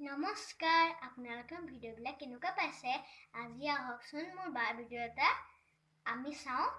নমস্কাৰ, আপোনালোকৰ ভিডিঅ'বিলাক কেনেকুৱা পাইছে? আজি আহকচোন মোৰ বাৰ ভিডিঅ' এটা আমি চাওঁ।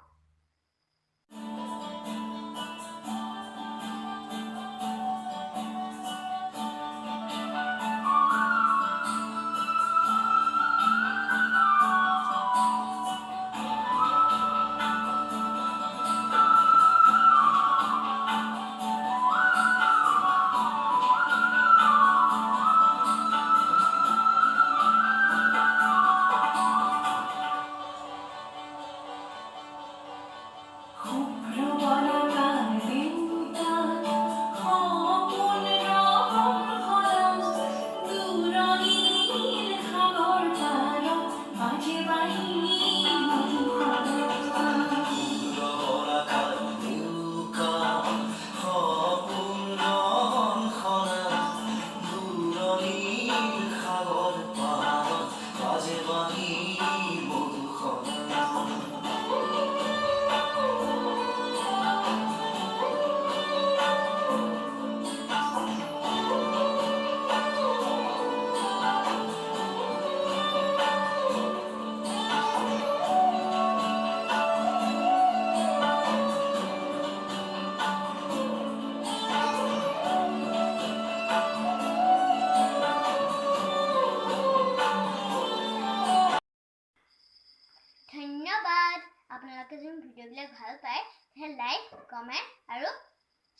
ধন্যবাদ। আপোনালোকে যদি ভিডিঅ'বিলাক ভাল পায় তেতিয়াহ'লে লাইক, কমেণ্ট আৰু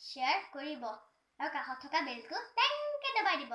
শ্বেয়াৰ কৰিব আৰু কাষত থকা বেলটো টেংকে দবাই দিব।